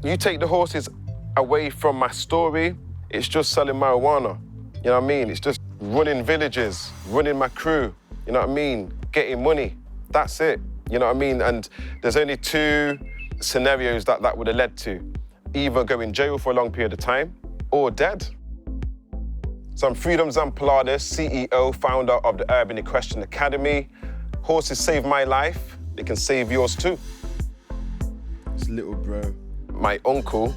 You take the horses away from my story, it's just selling marijuana. You know what I mean? It's just running villages, running my crew, you know what I mean? Getting money, that's it, you know what I mean? And there's only two scenarios that would have led to. Either go in jail for a long period of time or dead. So I'm Freedom Zamplades, CEO, founder of the Urban Equestrian Academy. Horses saved my life, they can save yours too. It's little bro. My uncle,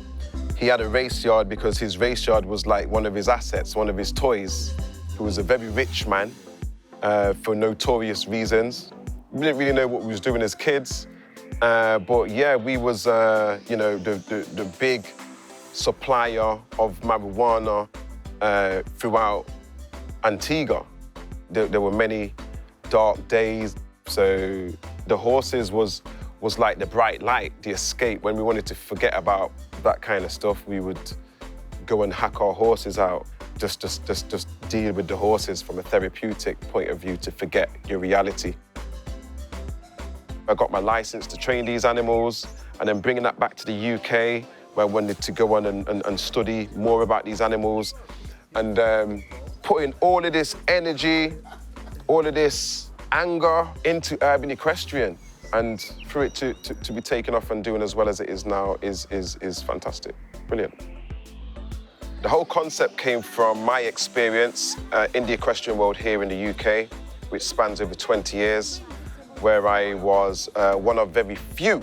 he had a race yard because his race yard was like one of his assets, one of his toys. He was a very rich man for notorious reasons. We didn't really know what we was doing as kids. But yeah, we was, you know, the big supplier of marijuana throughout Antigua. There were many dark days. So the horses was like the bright light, the escape. When we wanted to forget about that kind of stuff, we would go and hack our horses out. Just deal with the horses from a therapeutic point of view to forget your reality. I got my license to train these animals, and then bringing that back to the UK, where I wanted to go on and study more about these animals, and putting all of this energy, all of this anger into urban equestrian, and for it to be taken off and doing as well as it is now is fantastic, brilliant. The whole concept came from my experience in the equestrian world here in the UK, which spans over 20 years, where I was one of very few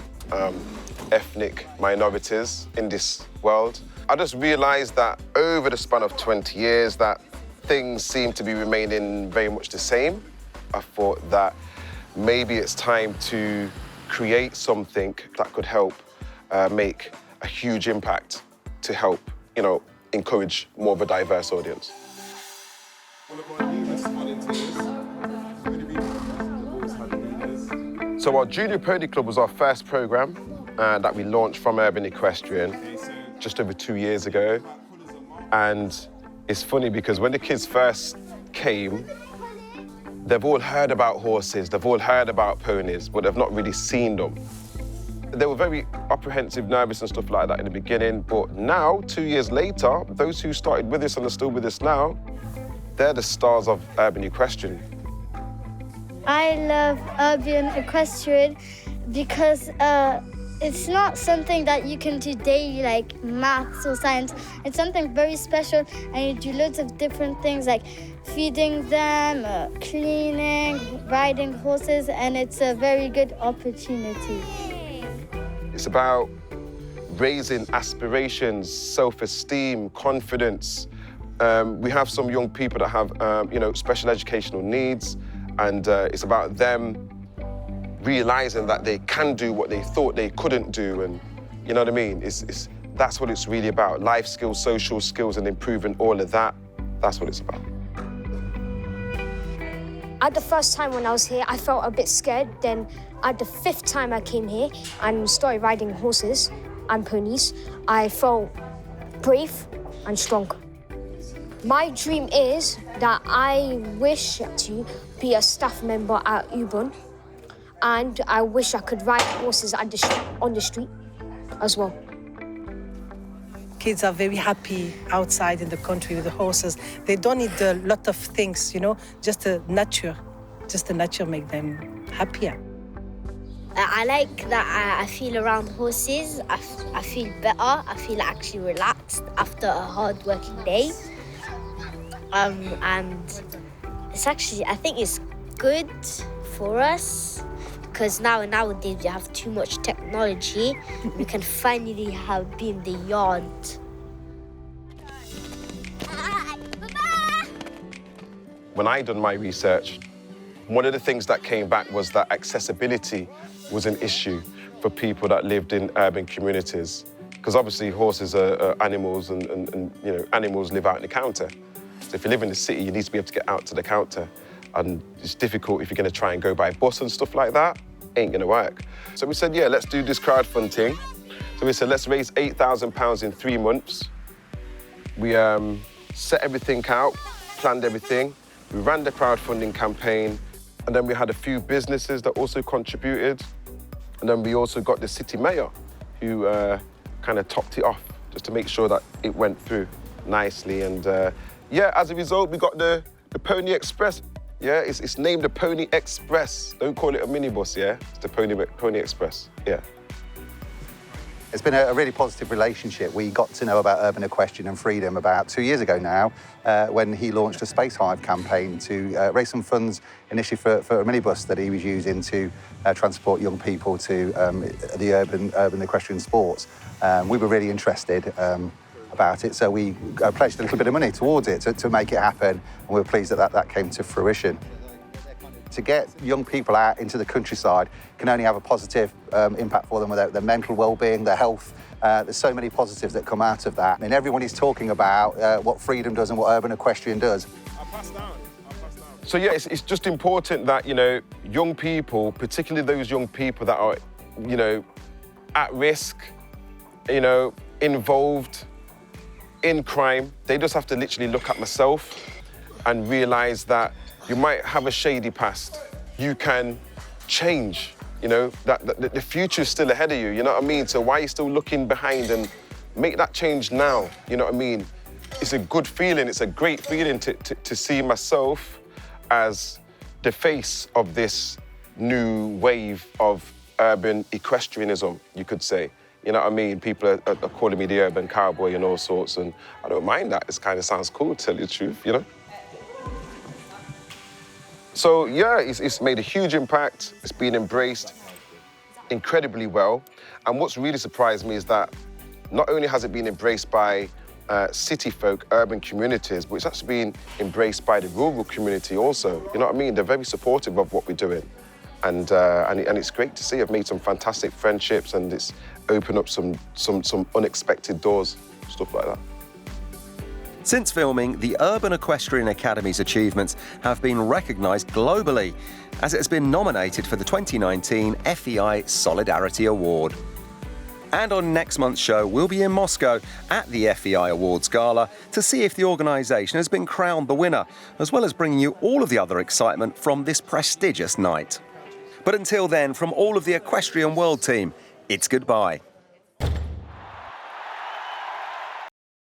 ethnic minorities in this world. I just realized that over the span of 20 years that things seem to be remaining very much the same. I thought that maybe it's time to create something that could help make a huge impact to help, you know, encourage more of a diverse audience. So our Junior Pony Club was our first program that we launched from Urban Equestrian just over 2 years ago. And it's funny because when the kids first came, they've all heard about horses, they've all heard about ponies, but they've not really seen them. They were very apprehensive, nervous and stuff like that in the beginning, but now, 2 years later, those who started with us and are still with us now, they're the stars of Urban Equestrian. I love Urban Equestrian because it's not something that you can do daily, like maths or science. It's something very special, and you do loads of different things like feeding them, cleaning, riding horses, and it's a very good opportunity. It's about raising aspirations, self-esteem, confidence. We have some young people that have, you know, special educational needs, and it's about them realizing that they can do what they thought they couldn't do, and you know what I mean? That's what it's really about. Life skills, social skills, and improving all of that. That's what it's about. At the first time when I was here, I felt a bit scared. Then at the 5th time I came here and started riding horses and ponies, I felt brave and strong. My dream is that I wish to be a staff member at Ubon, and I wish I could ride horses on the street as well. Kids are very happy outside in the country with the horses. They don't need a lot of things, you know, just the nature make them happier. I like that I feel around horses. I feel better. I feel actually relaxed after a hard working day. And it's actually, I think it's good for us because nowadays we have too much technology. We can finally be in the yard. When I done my research, one of the things that came back was that accessibility was an issue for people that lived in urban communities. Because obviously horses are animals and you know, animals live out in the counter. So if you live in the city, you need to be able to get out to the counter. And it's difficult if you're going to try and go by bus and stuff like that. Ain't going to work. So we said, yeah, let's do this crowdfunding. So we said, let's raise £8,000 in 3 months. We set everything out, planned everything. We ran the crowdfunding campaign. And then we had a few businesses that also contributed. And then we also got the city mayor who kind of topped it off, just to make sure that it went through nicely. And yeah, as a result, we got the Pony Express. Yeah, it's named the Pony Express. Don't call it a minibus, yeah? It's the Pony Express, yeah. It's been a really positive relationship. We got to know about Urban Equestrian and Freedom about 2 years ago now, when he launched a Space Hive campaign to raise some funds initially for a minibus that he was using to transport young people to the urban equestrian sports. We were really interested about it, so we pledged a little bit of money towards it to make it happen, and we were pleased that came to fruition. To get young people out into the countryside can only have a positive impact for them with their mental well-being, their health. There's so many positives that come out of that. I mean, everyone is talking about what Freedom does and what Urban Equestrian does. So yeah, it's just important that, you know, young people, particularly those young people that are, you know, at risk, you know, involved in crime, they just have to literally look at myself and realise that you might have a shady past. You can change, you know, that the future's still ahead of you, you know what I mean? So why are you still looking behind? And make that change now, you know what I mean? It's a good feeling, it's a great feeling to see myself as the face of this new wave of urban equestrianism, you could say. You know what I mean? People are calling me the urban cowboy and all sorts, and I don't mind that. It kind of sounds cool, to tell you the truth, you know? So yeah, it's made a huge impact. It's been embraced incredibly well. And what's really surprised me is that not only has it been embraced by city folk, urban communities, but it's actually been embraced by the rural community also. You know what I mean? They're very supportive of what we're doing. And it's great to see. I've made some fantastic friendships, and it's opened up some unexpected doors, stuff like that. Since filming, the Urban Equestrian Academy's achievements have been recognised globally, as it has been nominated for the 2019 FEI Solidarity Award. And on next month's show, we'll be in Moscow at the FEI Awards Gala to see if the organisation has been crowned the winner, as well as bringing you all of the other excitement from this prestigious night. But until then, from all of the Equestrian World team, it's goodbye.